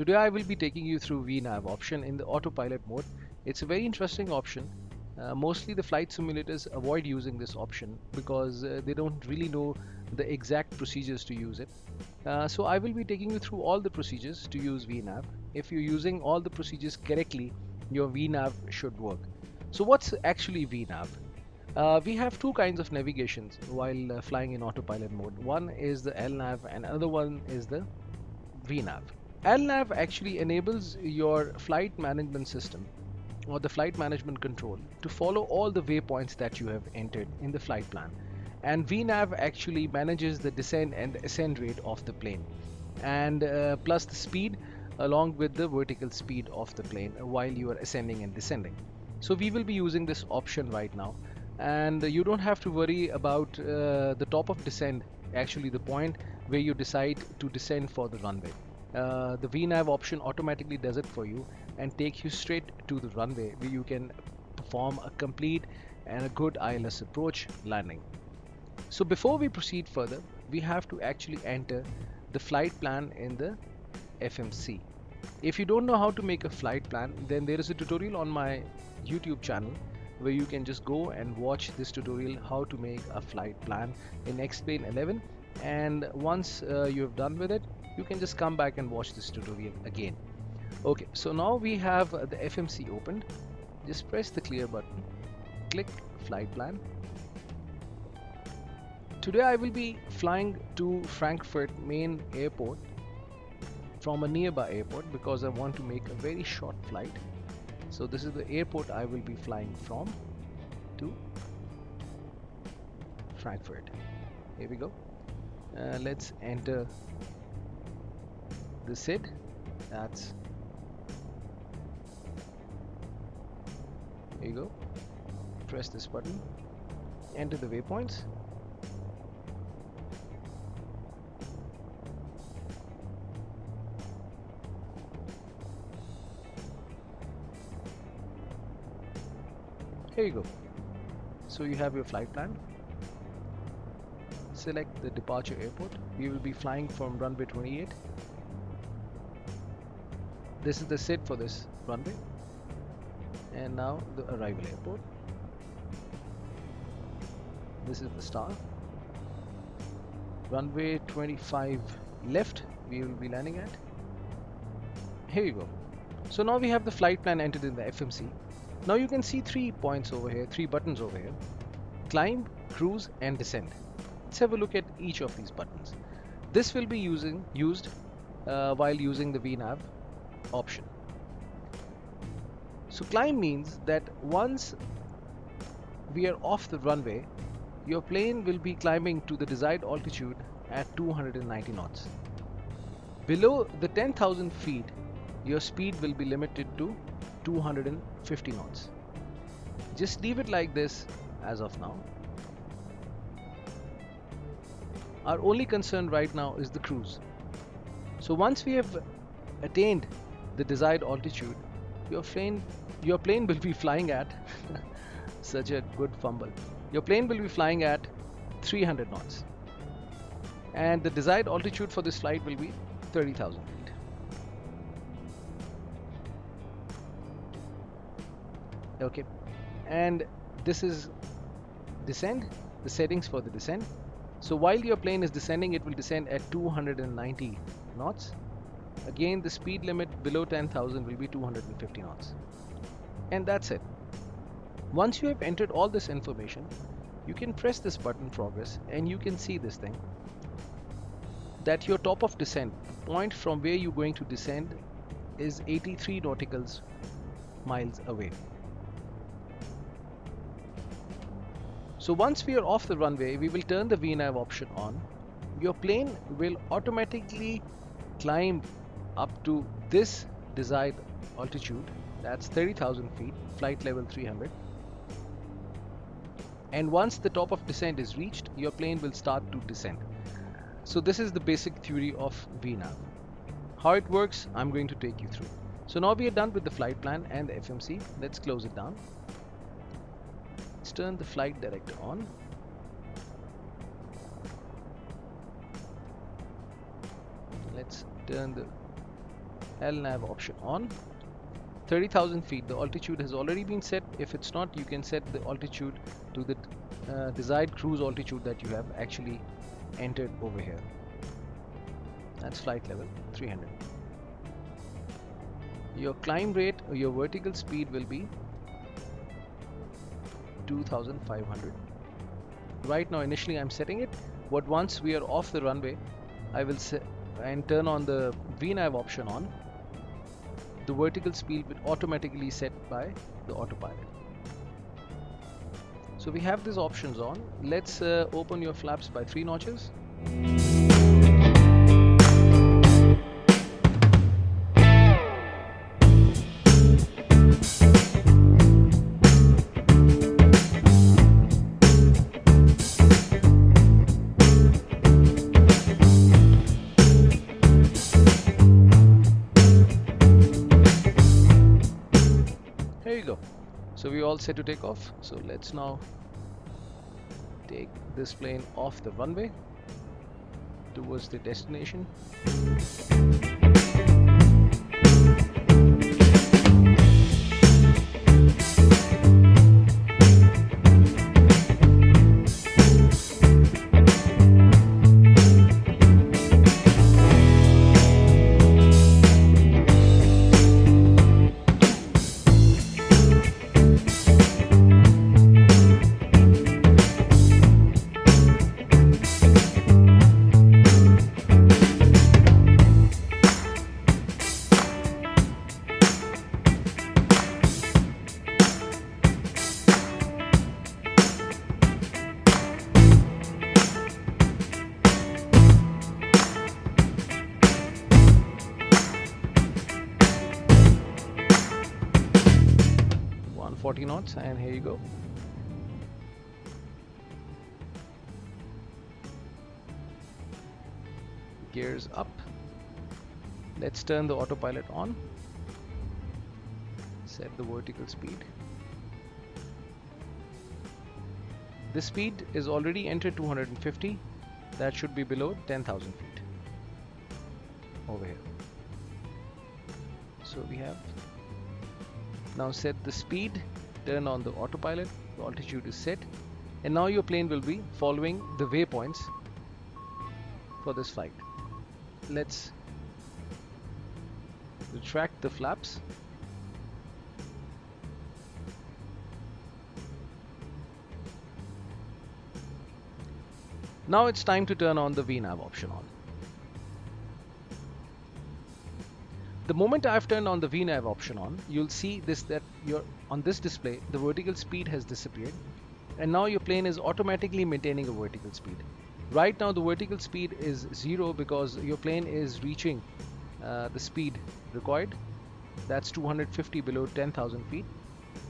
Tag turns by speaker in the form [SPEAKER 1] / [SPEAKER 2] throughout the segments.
[SPEAKER 1] Today I will be taking you through VNAV option in the autopilot mode. It's a very interesting option. Mostly the flight simulators avoid using this option because they don't really know the exact procedures to use it. So I will be taking you through all the procedures to use VNAV. If you're using all the procedures correctly, your VNAV should work. So what's actually VNAV? We have two kinds of navigations while flying in autopilot mode. One is the LNAV and another one is the VNAV. LNAV actually enables your flight management system or the flight management control to follow all the waypoints that you have entered in the flight plan. And VNAV actually manages the descent and ascent rate of the plane and plus the speed along with the vertical speed of the plane while you are ascending and descending. So we will be using this option right now, and you don't have to worry about the top of descent, actually the point where you decide to descend for the runway. The VNAV option automatically does it for you and takes you straight to the runway where you can perform a complete and a good ILS approach landing. So before we proceed further, we have to actually enter the flight plan in the FMC. If you don't know how to make a flight plan, then there is a tutorial on my YouTube channel where you can just go and watch this tutorial how to make a flight plan in X-Plane 11, and once you have done with it, you can just come back and watch this tutorial again. Okay, so now we have the FMC opened. Just press the clear button, click flight plan. Today I will be flying to Frankfurt main airport from a nearby airport because I want to make a very short flight. So this is the airport I will be flying from to Frankfurt. Here we go. Let's enter the SID. That's, here you go. Press this button, enter the waypoints. Here you go. So you have your flight plan. Select the departure airport. We will be flying from runway 28. This is the SID for this runway. And now the arrival airport. This is the star. Runway 25 left we will be landing at. Here you go. So now we have the flight plan entered in the FMC. Now you can see 3 points over here, 3 buttons over here: climb, cruise and descend. Let's have a look at each of these buttons. This will be used while using the VNAV option. So climb means that once we are off the runway, your plane will be climbing to the desired altitude at 290 knots. Below the 10,000 feet, your speed will be limited to 250 knots. Just leave it like this as of now. Our only concern right now is the cruise. So once we have attained the desired altitude, your plane will be flying at such a good fumble. Your plane will be flying at 300 knots. And the desired altitude for this flight will be 30,000 feet. Okay, and this is descend, the settings for the descent. So while your plane is descending, it will descend at 290 knots. Again, the speed limit below 10,000 will be 250 knots. And that's it. Once you have entered all this information, you can press this button progress and you can see this thing, that your top of descent, point from where you're going to descend, is 83 nautical miles away. So once we are off the runway, we will turn the VNAV option on. Your plane will automatically climb up to this desired altitude, that's 30,000 feet, flight level 300. And once the top of descent is reached, your plane will start to descend. So this is the basic theory of VNAV. How it works, I'm going to take you through. So now we are done with the flight plan and the FMC. Let's close it down. Let's turn the flight director on. Let's turn the LNAV option on. 30,000 feet, the altitude has already been set. If it's not, you can set the altitude to the desired cruise altitude that you have actually entered over here. That's flight level 300. Your climb rate or your vertical speed will be 2,500. Right now, initially I'm setting it, but once we are off the runway, I will set and turn on the VNAV option on. The vertical speed will automatically set by the autopilot. So we have these options on. Let's open your flaps by 3 notches. Here you go. So we're all set to take off. So let's now take this plane off the runway towards the destination. Knots, and here you go. Gears up. Let's turn the autopilot on. Set the vertical speed. The speed is already entered 250. That should be below 10,000 feet over here. So we have now set the speed. Turn on the autopilot, the altitude is set, and now your plane will be following the waypoints for this flight. Let's retract the flaps. Now it's time to turn on the VNAV option on. The moment I've turned on the VNAV option on, you'll see that on this display, the vertical speed has disappeared, and now your plane is automatically maintaining a vertical speed. Right now the vertical speed is 0 because your plane is reaching the speed required. That's 250 below 10,000 feet.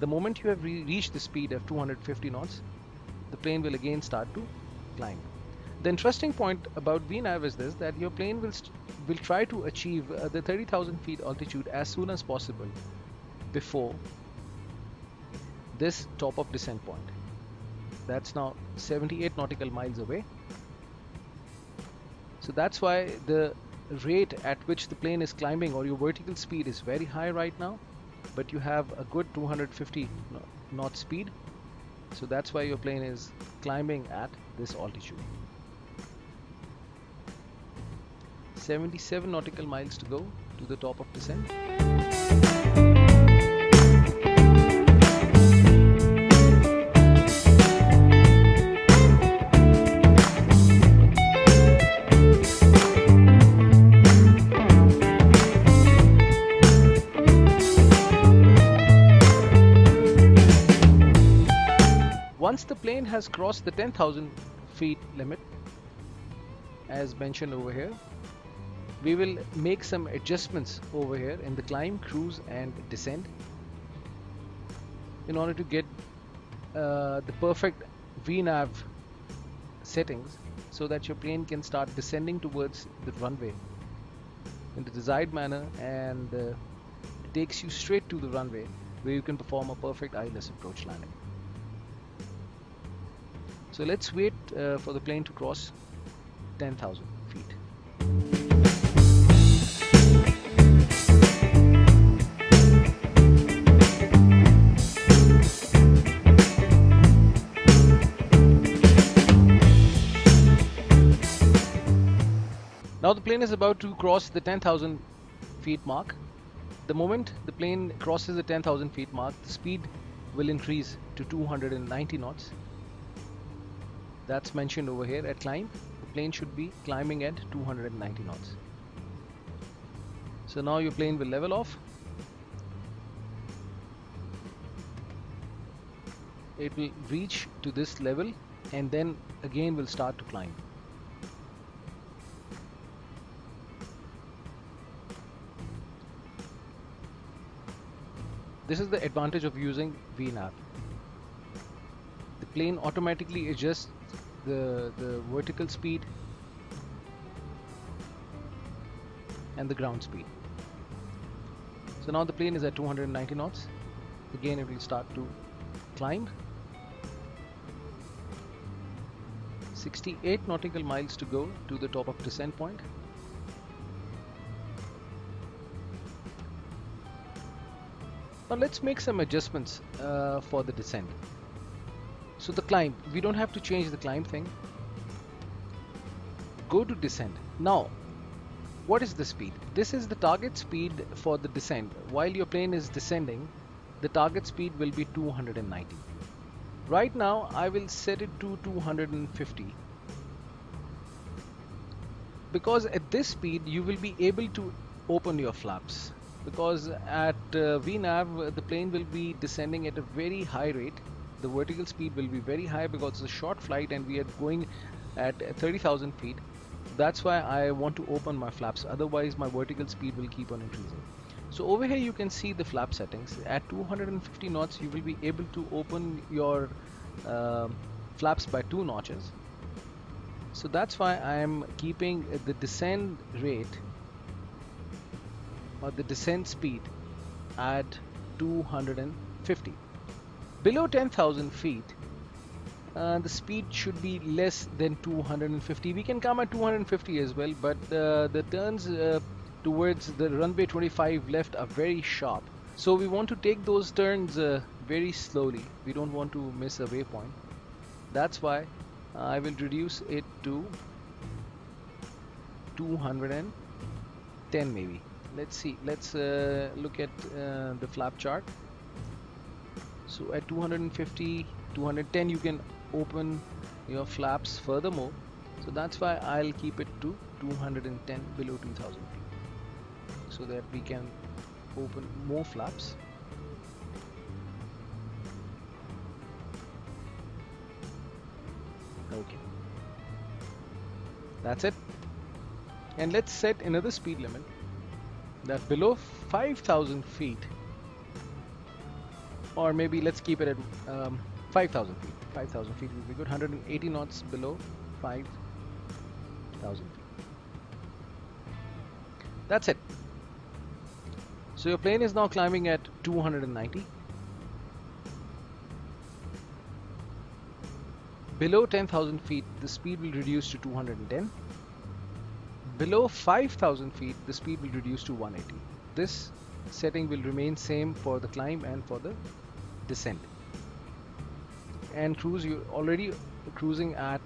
[SPEAKER 1] The moment you have reached the speed of 250 knots, the plane will again start to climb. The interesting point about VNAV is this, that your plane will try to achieve the 30,000 feet altitude as soon as possible before this top of descent point. That's now 78 nautical miles away. So that's why the rate at which the plane is climbing, or your vertical speed, is very high right now, but you have a good 250 knot speed. So that's why your plane is climbing at this altitude. 77 nautical miles to go to the top of descent. Once the plane has crossed the 10,000 feet limit, as mentioned over here, we will make some adjustments over here in the climb, cruise and descent in order to get the perfect VNAV settings so that your plane can start descending towards the runway in the desired manner, and it takes you straight to the runway where you can perform a perfect ILS approach landing. So let's wait for the plane to cross 10,000 feet. the plane is about to cross the 10,000 feet mark. The moment the plane crosses the 10,000 feet mark, the speed will increase to 290 knots. That's mentioned over here at climb. The plane should be climbing at 290 knots. So now your plane will level off. It will reach to this level and then again will start to climb. This is the advantage of using VNAV. The plane automatically adjusts the vertical speed and the ground speed. So now the plane is at 290 knots. Again it will start to climb. 68 nautical miles to go to the top of descent point. Now let's make some adjustments for the descent. So the climb, we don't have to change the climb thing. Go to descent. Now, what is the speed? This is the target speed for the descent. While your plane is descending, the target speed will be 290. Right now, I will set it to 250. Because at this speed, you will be able to open your flaps. Because at VNAV, the plane will be descending at a very high rate. The vertical speed will be very high because it's a short flight and we are going at 30,000 feet. That's why I want to open my flaps. Otherwise, my vertical speed will keep on increasing. So over here, you can see the flap settings. At 250 knots, you will be able to open your flaps by 2 notches. So that's why I am keeping the descent rate or the descent speed at 250. Below 10,000 feet, the speed should be less than 250. We can come at 250 as well, but the turns towards the runway 25 left are very sharp. So we want to take those turns very slowly. We don't want to miss a waypoint. That's why I will reduce it to 210 maybe. Let's see. Let's look at the flap chart. So at 250, 210 you can open your flaps furthermore. So that's why I'll keep it to 210 below 2000 feet so that we can open more flaps. Okay, that's it. And let's set another speed limit that below 5,000 feet, or maybe let's keep it at 5,000 feet. 5,000 feet would be good. 180 knots below 5,000 feet. That's it. So your plane is now climbing at 290. Below 10,000 feet, the speed will reduce to 210. Below 5,000 feet, the speed will reduce to 180. This setting will remain same for the climb and for the descent. And cruise, you're already cruising at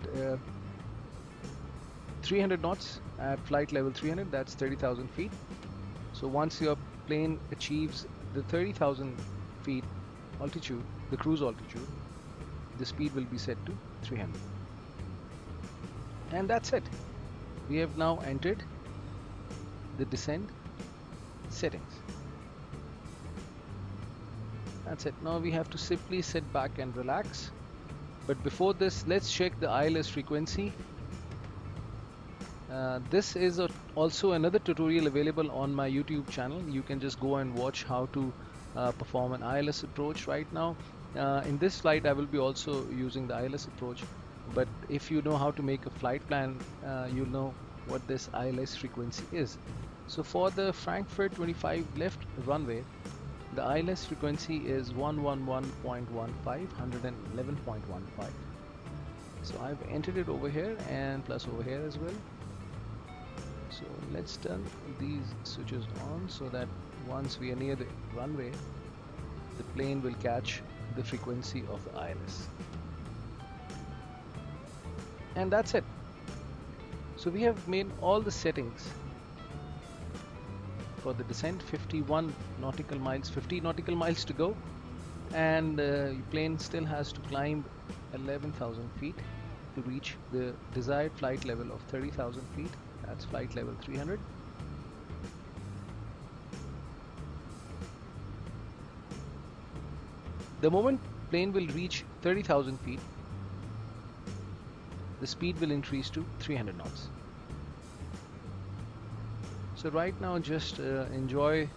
[SPEAKER 1] 300 knots at flight level 300. That's 30,000 feet. So once your plane achieves the 30,000 feet altitude, the cruise altitude, the speed will be set to 300. And that's it. We have now entered the descent settings. That's it. Now we have to simply sit back and relax. But before this, let's check the ILS frequency. This is also another tutorial available on my YouTube channel. You can just go and watch how to perform an ILS approach right now. In this flight, I will be also using the ILS approach. But if you know how to make a flight plan, you'll know what this ILS frequency is. So for the Frankfurt 25 left runway, the ILS frequency is 111.15, 111.15. So I've entered it over here and plus over here as well. So let's turn these switches on so that once we are near the runway, the plane will catch the frequency of the ILS. And that's it. So we have made all the settings for the descent. 51 nautical miles, 50 nautical miles to go, and your plane still has to climb 11,000 feet to reach the desired flight level of 30,000 feet. That's flight level 300. The moment plane will reach 30,000 feet, the speed will increase to 300 knots. So right now just enjoy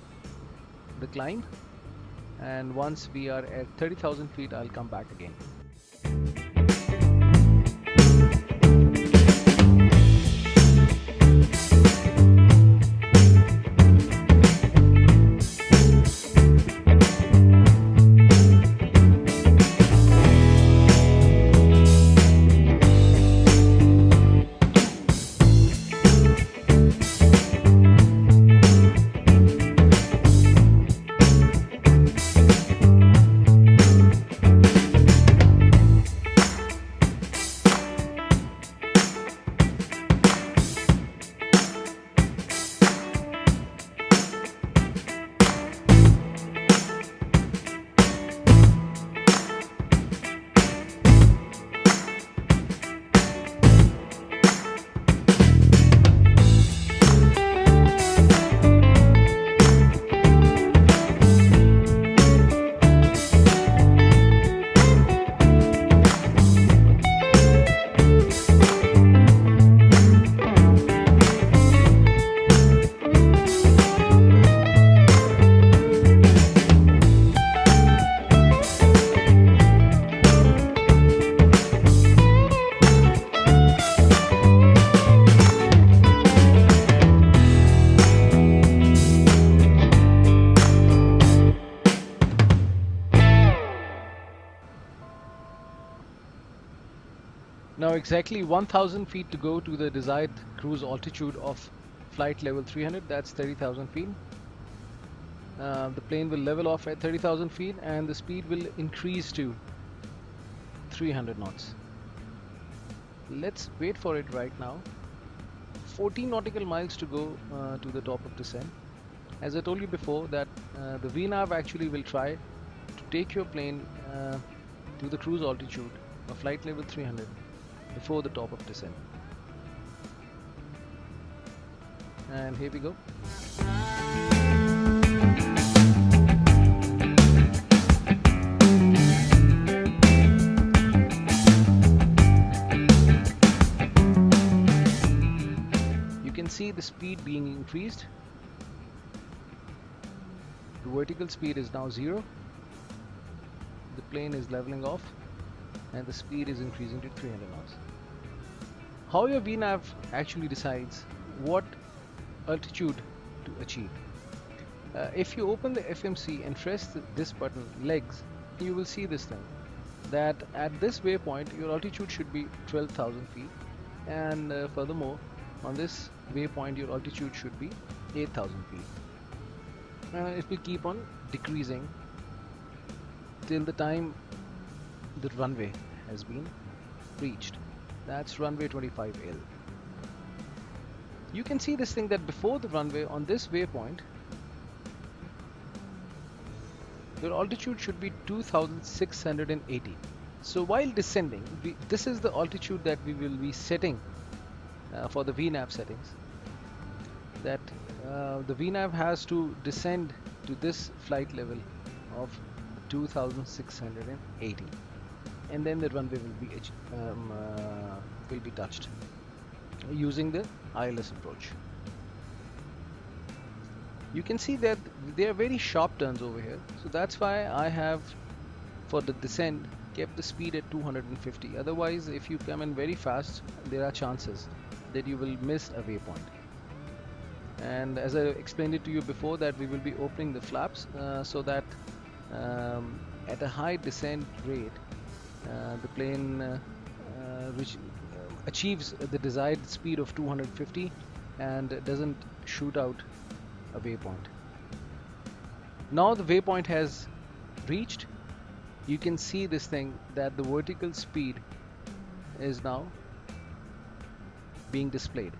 [SPEAKER 1] the climb, and once we are at 30,000 feet I'll come back again. Now exactly 1,000 feet to go to the desired cruise altitude of flight level 300, that's 30,000 feet. The plane will level off at 30,000 feet and the speed will increase to 300 knots. Let's wait for it right now. 14 nautical miles to go to the top of descent. As I told you before that the VNAV actually will try to take your plane to the cruise altitude of flight level 300 before the top of descent. And here we go. You can see the speed being increased. The vertical speed is now 0. The plane is leveling off and the speed is increasing to 300 knots. How your VNAV actually decides what altitude to achieve. If you open the FMC and press this button, legs, you will see this thing, that at this waypoint your altitude should be 12,000 feet, and furthermore on this waypoint your altitude should be 8,000 feet. It will keep on decreasing till the time the runway has been reached. That's runway 25L. You can see this thing that before the runway on this waypoint your altitude should be 2,680. So while descending, this is the altitude that we will be setting for the VNAV settings, that the VNAV has to descend to this flight level of 2,680, and then the runway will be touched using the ILS approach. You can see that they are very sharp turns over here, so that's why I have, for the descent, kept the speed at 250. Otherwise, if you come in very fast, there are chances that you will miss a waypoint. And as I explained it to you before, that we will be opening the flaps so that at a high descent rate the plane achieves the desired speed of 250 and doesn't shoot out a waypoint. Now the waypoint has reached. You can see this thing, that the vertical speed is now being displayed,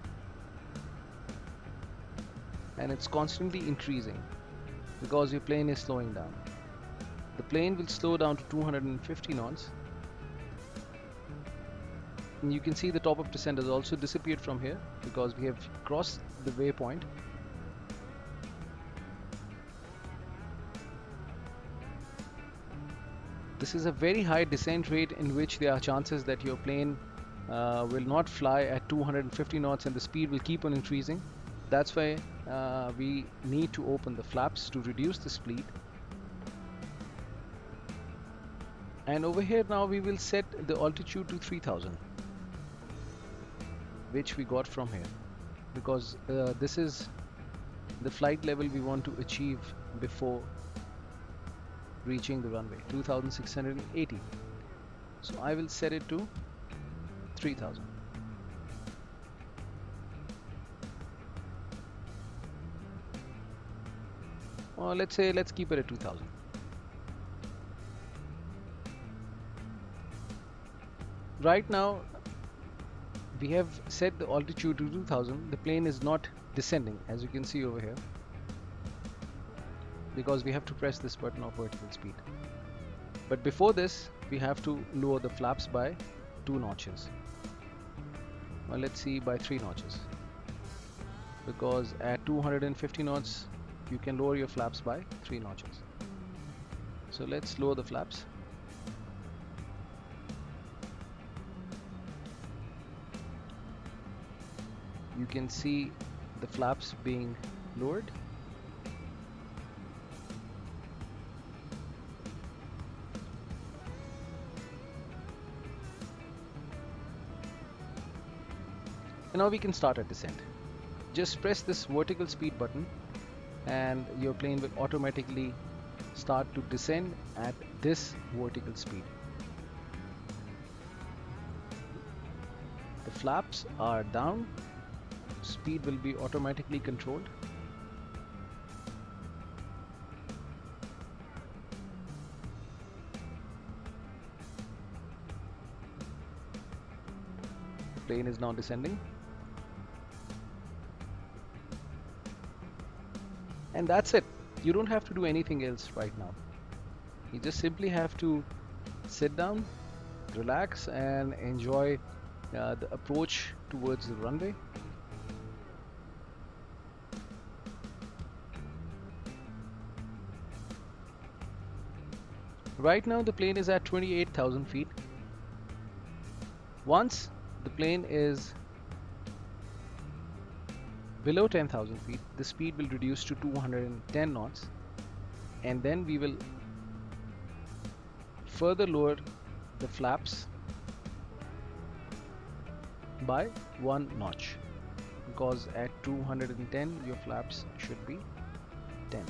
[SPEAKER 1] and it's constantly increasing because your plane is slowing down. The plane will slow down to 250 knots, and you can see the top of descent has also disappeared from here because we have crossed the waypoint. This is a very high descent rate in which there are chances that your plane will not fly at 250 knots and the speed will keep on increasing. That's why we need to open the flaps to reduce the speed. And over here now we will set the altitude to 3000, which we got from here, because this is the flight level we want to achieve before reaching the runway, 2680. So I will set it to 3000. Or let's keep it at 2000. Right now we have set the altitude to 2000. The plane is not descending, as you can see over here, because we have to press this button of vertical speed. But before this we have to lower the flaps by 2 notches. Well, let's see, by 3 notches, because at 250 knots you can lower your flaps by 3 notches. So let's lower the flaps. You can see the flaps being lowered. And now we can start our descent. Just press this vertical speed button and your plane will automatically start to descend at this vertical speed. The flaps are down. Speed will be automatically controlled. The plane is now descending. And that's it. You don't have to do anything else right now. You just simply have to sit down, relax, and enjoy the approach towards the runway. Right now the plane is at 28,000 feet. Once the plane is below 10,000 feet, the speed will reduce to 210 knots, and then we will further lower the flaps by 1 notch, because at 210 your flaps should be 10.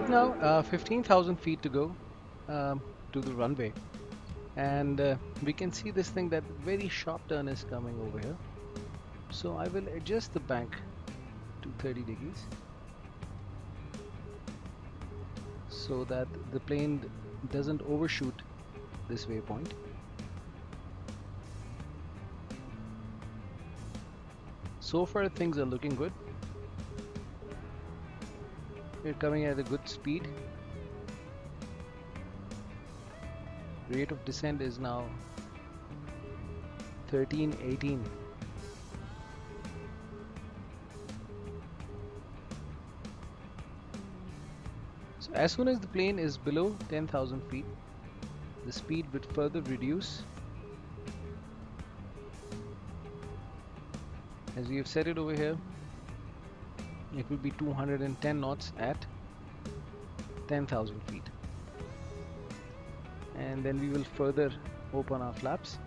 [SPEAKER 1] Now 15,000 feet to go to the runway, and we can see this thing, that very sharp turn is coming over here. So I will adjust the bank to 30 degrees so that the plane doesn't overshoot this waypoint. So far things are looking good. We're coming at a good speed. Rate of descent is now 1318. So as soon as the plane is below 10,000 feet, the speed would further reduce. As we have set it over here, it will be 210 knots at 10,000 feet. And then we will further open our flaps.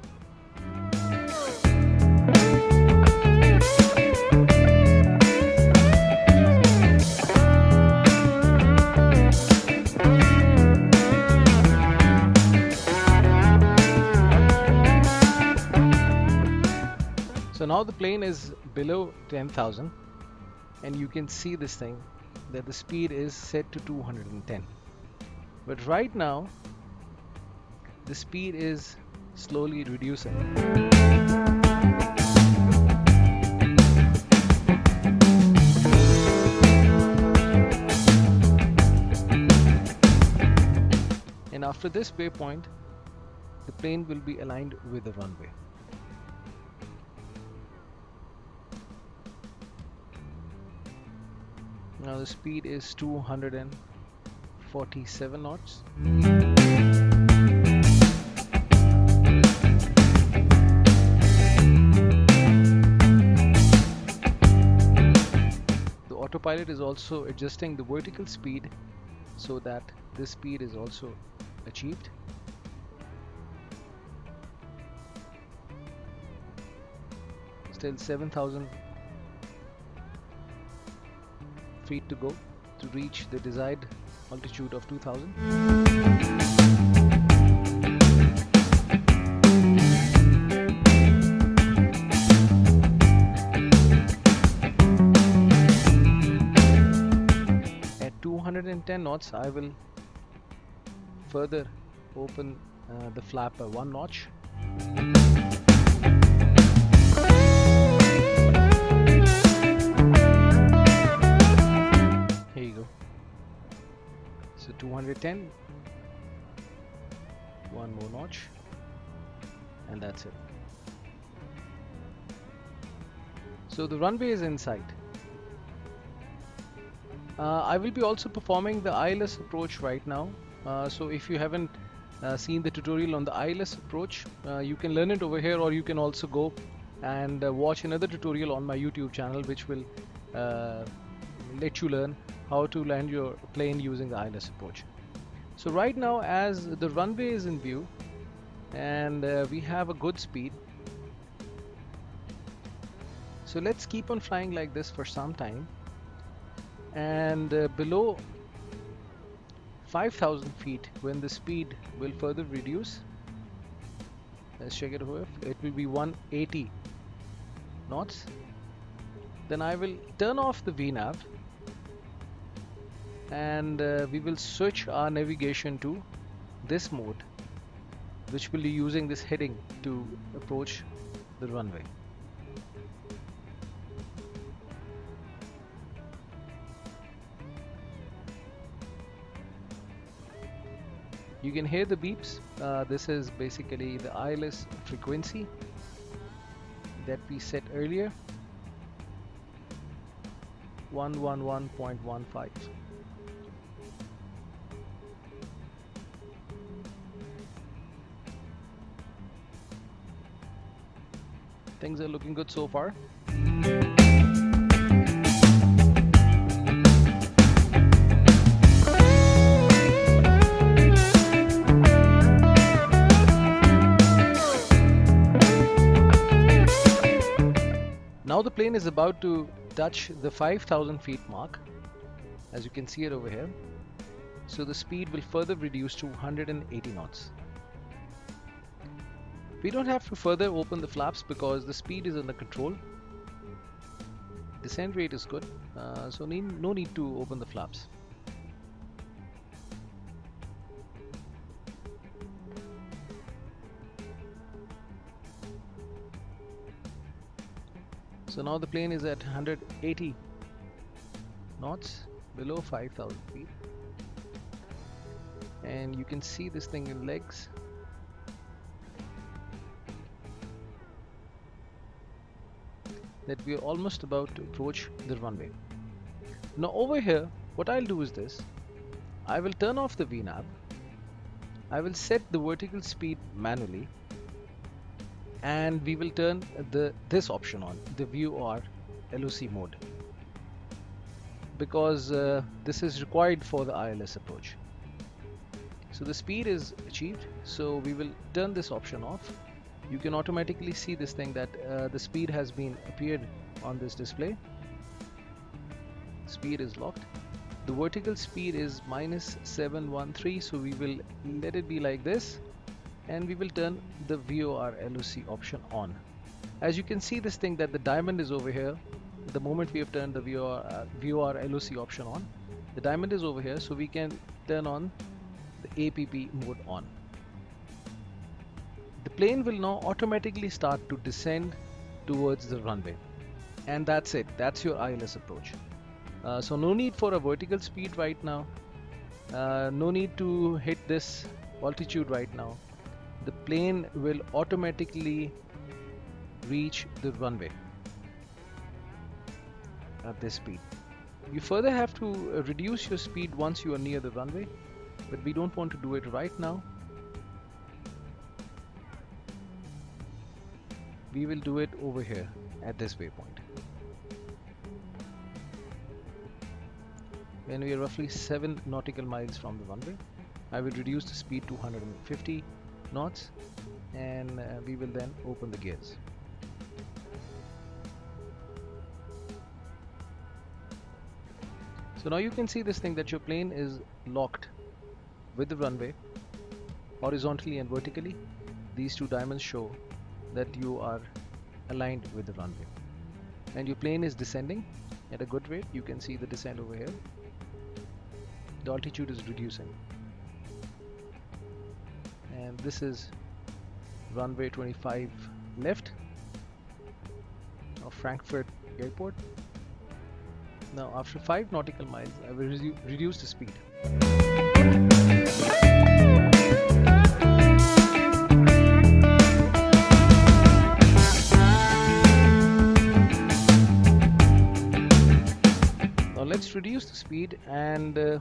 [SPEAKER 1] So now the plane is below 10,000 and you can see this thing that the speed is set to 210. But right now the speed is slowly reducing. And after this waypoint, the plane will be aligned with the runway. Now the speed is 247 knots. The autopilot is also adjusting the vertical speed so that this speed is also achieved. Still 7,000 feet to go to reach the desired altitude of 2,000. At 210 knots, I will further open the flap by 1 notch. Here you go. So 210, 1 more notch, and that's it. So the runway is in sight. I will be also performing the ILS approach right now. So if you haven't seen the tutorial on the ILS approach, you can learn it over here, or you can also go and watch another tutorial on my YouTube channel which will let you learn how to land your plane using the ILS approach. So right now, as the runway is in view and we have a good speed, so let's keep on flying like this for some time, and below 5,000 feet, when the speed will further reduce, let's check it over, it will be 180 knots. Then I will turn off the VNAV and we will switch our navigation to this mode, which will be using this heading to approach the runway. You can hear the beeps. This is basically the ILS frequency that we set earlier, 111.15. Things are looking good so far. Now the plane is about to touch the 5,000 feet mark, as you can see it over here. So the speed will further reduce to 180 knots. We don't have to further open the flaps because the speed is under control. Descent rate is good, so no need to open the flaps. So now the plane is at 180 knots, below 5,000 feet, and you can see this thing in legs. That we are almost about to approach the runway. Now over here, what I'll do is this. I will turn off the VNAV. I will set the vertical speed manually, and we will turn this option on, the VOR LOC mode, because this is required for the ILS approach. So the speed is achieved, so we will turn this option off. You can automatically see this thing that the speed has been appeared on this display. Speed is locked. The vertical speed is -713, so we will let it be like this, and we will turn the VOR LOC option on. As you can see this thing that the diamond is over here. The moment we have turned the VOR LOC option on, the diamond is over here, so we can turn on the APP mode on. The plane will now automatically start to descend towards the runway, and that's it. That's your ILS approach. So no need for a vertical speed right now. No need to hit this altitude right now. The plane will automatically reach the runway at this speed. You further have to reduce your speed once you are near the runway, but we don't want to do it right now. We will do it over here at this waypoint. When we are roughly 7 nautical miles from the runway, I will reduce the speed to 150 knots, and we will then open the gears. So now you can see this thing that your plane is locked with the runway horizontally and vertically. These two diamonds show that you are aligned with the runway, and your plane is descending at a good rate. You can see the descent over here. The altitude is reducing, and this is runway 25 left of Frankfurt Airport. Now after 5 nautical miles, I will reduce the speed. Now let's reduce the speed and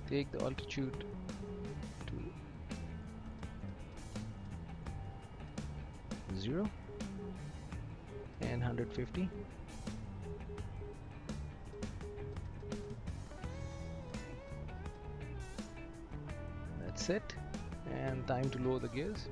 [SPEAKER 1] take the altitude to 0 and 150. That's it, and time to lower the gears.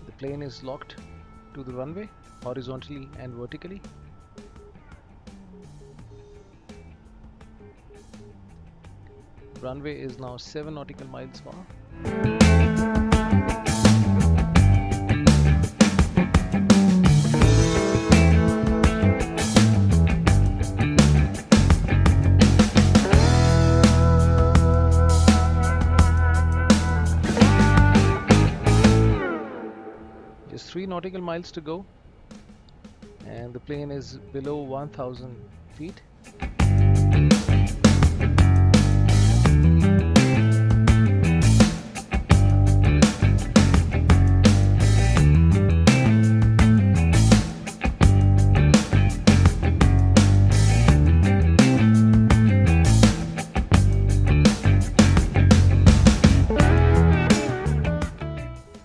[SPEAKER 1] The plane is locked to the runway horizontally and vertically. Runway is now 7 nautical miles far. Just 3 nautical miles to go, and the plane is below 1,000 feet.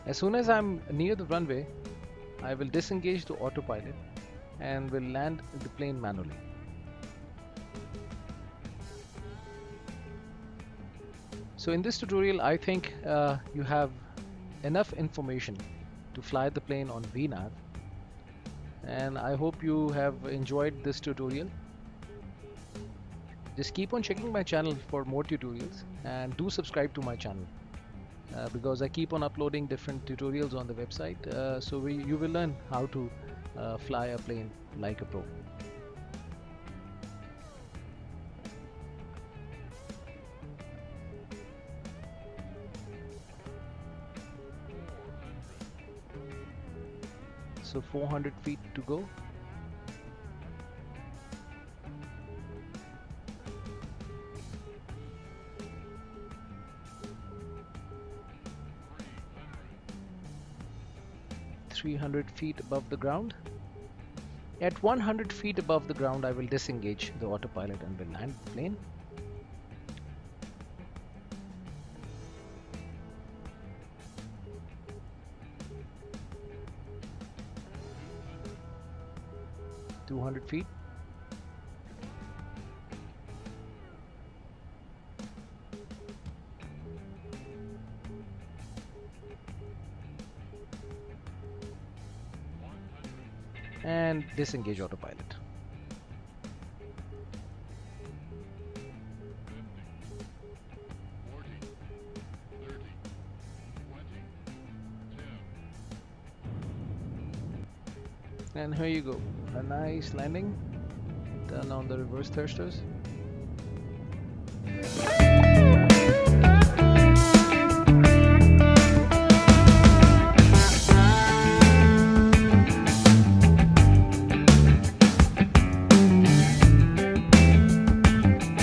[SPEAKER 1] As soon as I'm near the runway, I will disengage the autopilot and will land the plane manually. So in this tutorial, I think you have enough information to fly the plane on VNAV, and I hope you have enjoyed this tutorial. Just keep on checking my channel for more tutorials, and do subscribe to my channel. because I keep on uploading different tutorials on the website. So you will learn how to fly a plane like a pro. So 400 feet to go. $300 above the ground. At 100 feet above the ground, I will disengage the autopilot and will land the plane. $200. And disengage autopilot. And here you go, a nice landing. Turn on the reverse thrusters.